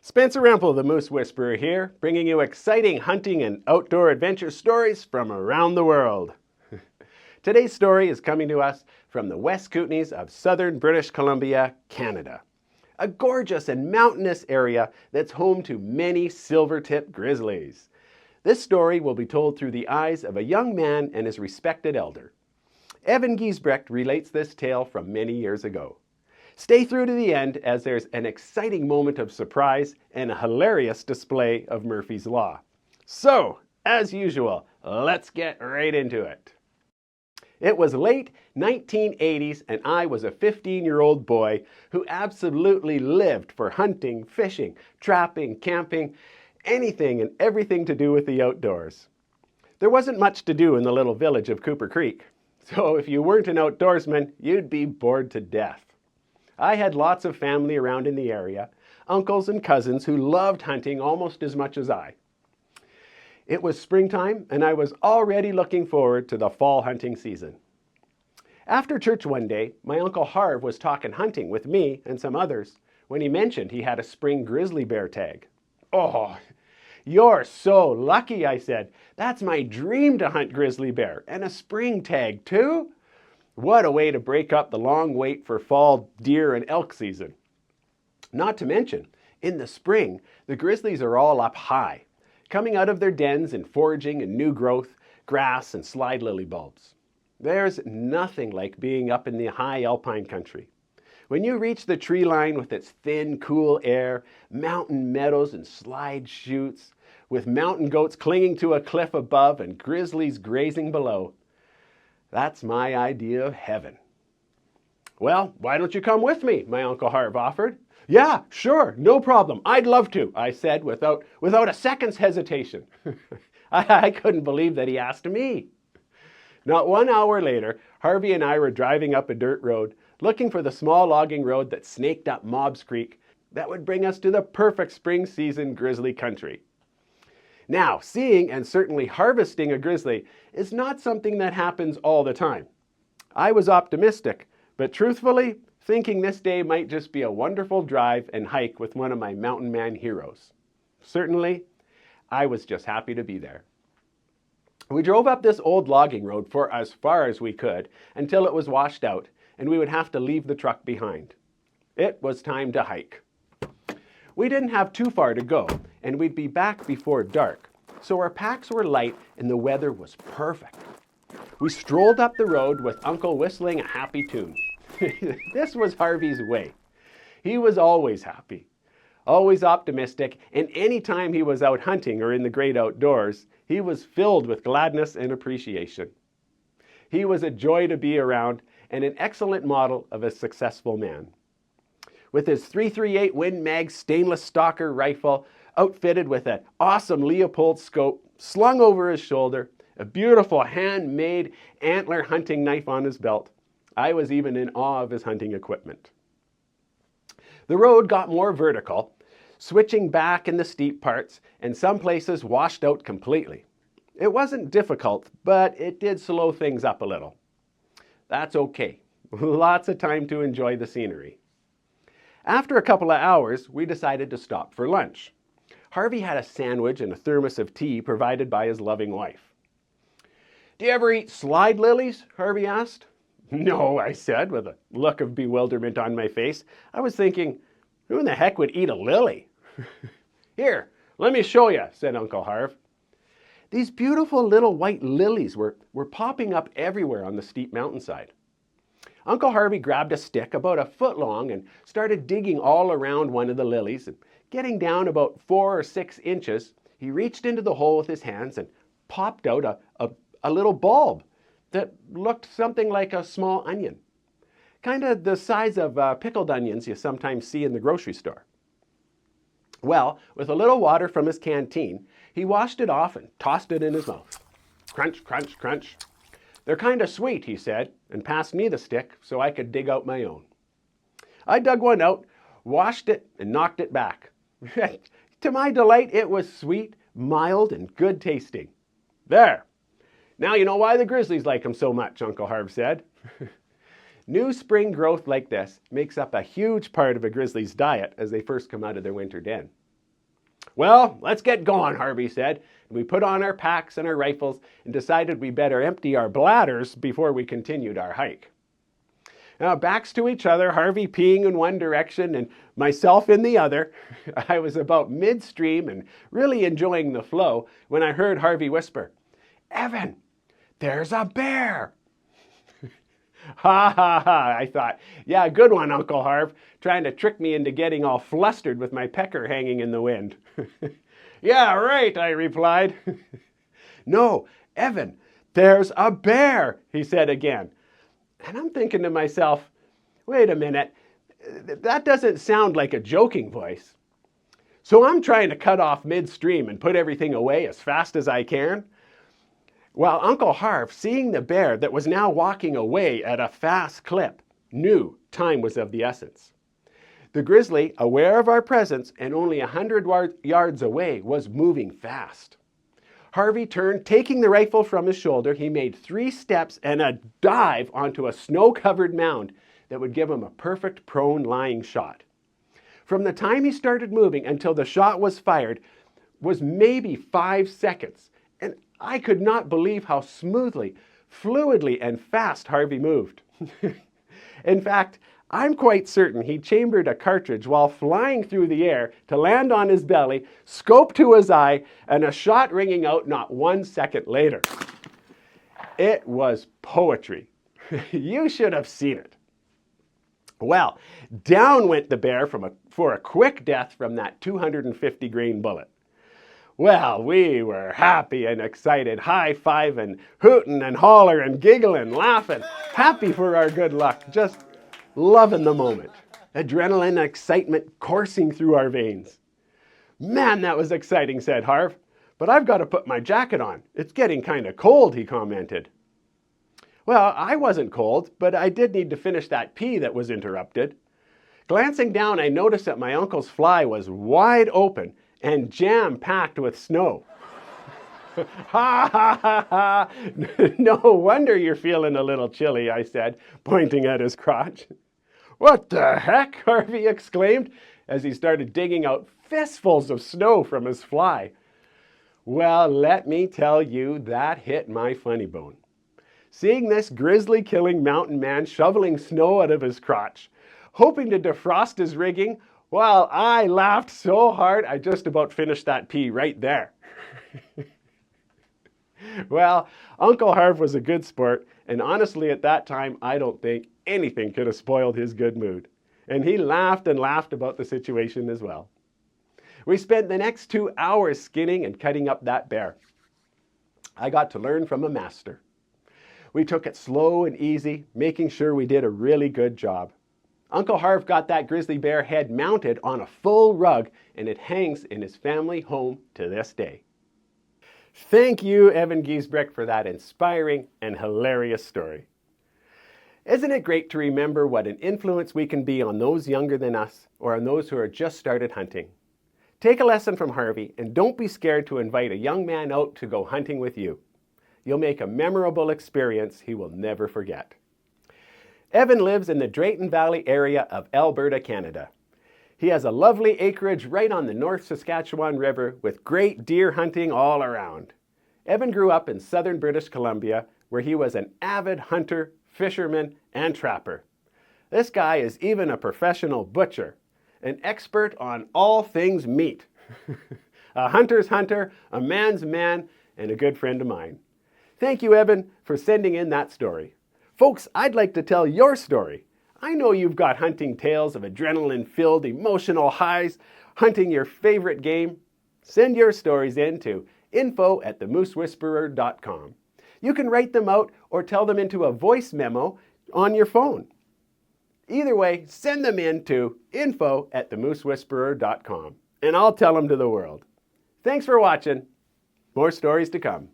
Spencer Rempel, the Moose Whisperer here, bringing you exciting hunting and outdoor adventure stories from around the world. Today's story is coming to us from the West Kootenays of southern British Columbia, Canada. A gorgeous and mountainous area that's home to many silver-tipped grizzlies. This story will be told through the eyes of a young man and his respected elder. Evan Giesbrecht relates this tale from many years ago. Stay through to the end as there's an exciting moment of surprise and a hilarious display of Murphy's Law. So, as usual, let's get right into it. It was late 1980s and I was a 15-year-old boy who absolutely lived for hunting, fishing, trapping, camping, anything and everything to do with the outdoors. There wasn't much to do in the little village of Cooper Creek, so if you weren't an outdoorsman, you'd be bored to death. I had lots of family around in the area, uncles and cousins who loved hunting almost as much as I. It was springtime and I was already looking forward to the fall hunting season. After church one day, my Uncle Harv was talking hunting with me and some others when he mentioned he had a spring grizzly bear tag. "Oh, you're so lucky," I said. "That's my dream to hunt grizzly bear, and a spring tag too? What a way to break up the long wait for fall deer and elk season." Not to mention, in the spring, the grizzlies are all up high, coming out of their dens and foraging in new growth, grass and slide lily bulbs. There's nothing like being up in the high alpine country. When you reach the tree line with its thin, cool air, mountain meadows and slide chutes, with mountain goats clinging to a cliff above and grizzlies grazing below, that's my idea of heaven. "Well, why don't you come with me?" my Uncle Harv offered. "Yeah, sure, no problem. I'd love to," I said without a second's hesitation. I couldn't believe that he asked me. Not 1 hour later, Harvey and I were driving up a dirt road, looking for the small logging road that snaked up Mobbs Creek that would bring us to the perfect spring season grizzly country. Now, seeing and certainly harvesting a grizzly is not something that happens all the time. I was optimistic, but truthfully, thinking this day might just be a wonderful drive and hike with one of my mountain man heroes. Certainly, I was just happy to be there. We drove up this old logging road for as far as we could until it was washed out and we would have to leave the truck behind. It was time to hike. We didn't have too far to go, and we'd be back before dark, so our packs were light and the weather was perfect. We strolled up the road with Uncle whistling a happy tune. This was Harvey's way. He was always happy, always optimistic, and any time he was out hunting or in the great outdoors, he was filled with gladness and appreciation. He was a joy to be around and an excellent model of a successful man. With his .338 Win Mag stainless stalker rifle, outfitted with an awesome Leopold scope slung over his shoulder, a beautiful handmade antler hunting knife on his belt, I was even in awe of his hunting equipment. The road got more vertical, switching back in the steep parts, and some places washed out completely. It wasn't difficult, but it did slow things up a little. That's okay. Lots of time to enjoy the scenery. After a couple of hours, we decided to stop for lunch. Harvey had a sandwich and a thermos of tea provided by his loving wife. "Do you ever eat slide lilies?" Harvey asked. "No," I said with a look of bewilderment on my face. I was thinking, who in the heck would eat a lily? "Here, let me show you," said Uncle Harv. These beautiful little white lilies were popping up everywhere on the steep mountainside. Uncle Harvey grabbed a stick about a foot long and started digging all around one of the lilies, and getting down about 4 or 6 inches, he reached into the hole with his hands and popped out a little bulb that looked something like a small onion, kind of the size of pickled onions you sometimes see in the grocery store. Well, with a little water from his canteen, he washed it off and tossed it in his mouth. Crunch, crunch, crunch. "They're kind of sweet," he said, and passed me the stick so I could dig out my own. I dug one out, washed it, and knocked it back. To my delight, it was sweet, mild, and good tasting. "There. Now you know why the grizzlies like them so much," Uncle Harv said. New spring growth like this makes up a huge part of a grizzly's diet as they first come out of their winter den. "Well, let's get going," Harvey said. We put on our packs and our rifles and decided we better empty our bladders before we continued our hike. Now, backs to each other, Harvey peeing in one direction and myself in the other. I was about midstream and really enjoying the flow when I heard Harvey whisper, "Evan, there's a bear." Ha ha ha, I thought. Yeah, good one, Uncle Harv, trying to trick me into getting all flustered with my pecker hanging in the wind. "Yeah, right," I replied. "No, Evan, there's a bear," he said again. And I'm thinking to myself, wait a minute, that doesn't sound like a joking voice. So I'm trying to cut off midstream and put everything away as fast as I can, while Uncle Harv, seeing the bear that was now walking away at a fast clip, knew time was of the essence. The grizzly, aware of our presence and only 100 yards away, was moving fast. Harvey turned, taking the rifle from his shoulder. He made 3 steps and a dive onto a snow-covered mound that would give him a perfect prone lying shot. From the time he started moving until the shot was fired was maybe 5 seconds, and I could not believe how smoothly, fluidly, and fast Harvey moved. In fact, I'm quite certain he chambered a cartridge while flying through the air to land on his belly, scope to his eye, and a shot ringing out not 1 second later. It was poetry. You should have seen it. Well, down went the bear for a quick death from that 250 grain bullet. Well, we were happy and excited, high-fiving, hooting and hollering, giggling, laughing, happy for our good luck, just loving the moment. Adrenaline and excitement coursing through our veins. "Man, that was exciting," said Harv. "But I've got to put my jacket on. It's getting kind of cold," he commented. Well, I wasn't cold, but I did need to finish that pee that was interrupted. Glancing down, I noticed that my uncle's fly was wide open and jam-packed with snow. "Ha ha ha ha! No wonder you're feeling a little chilly," I said, pointing at his crotch. "What the heck?" Harvey exclaimed as he started digging out fistfuls of snow from his fly. Well, let me tell you, that hit my funny bone. Seeing this grizzly-killing mountain man shoveling snow out of his crotch, hoping to defrost his rigging, well, I laughed so hard I just about finished that pee right there. Well, Uncle Harv was a good sport, and honestly at that time, I don't think anything could have spoiled his good mood. And he laughed and laughed about the situation as well. We spent the next 2 hours skinning and cutting up that bear. I got to learn from a master. We took it slow and easy, making sure we did a really good job. Uncle Harv got that grizzly bear head mounted on a full rug, and it hangs in his family home to this day. Thank you, Evan Giesbrecht, for that inspiring and hilarious story. Isn't it great to remember what an influence we can be on those younger than us or on those who are just started hunting? Take a lesson from Harvey and don't be scared to invite a young man out to go hunting with you. You'll make a memorable experience he will never forget. Evan lives in the Drayton Valley area of Alberta, Canada. He has a lovely acreage right on the North Saskatchewan River with great deer hunting all around. Evan grew up in southern British Columbia, where he was an avid hunter, fisherman, and trapper. This guy is even a professional butcher, an expert on all things meat. A hunter's hunter, a man's man, and a good friend of mine. Thank you, Evan, for sending in that story. Folks, I'd like to tell your story. I know you've got hunting tales of adrenaline-filled emotional highs, hunting your favorite game. Send your stories in to info@themoosewhisperer.com. You can write them out or tell them into a voice memo on your phone. Either way, send them in to info@themoosewhisperer.com, and I'll tell them to the world. Thanks for watching. More stories to come.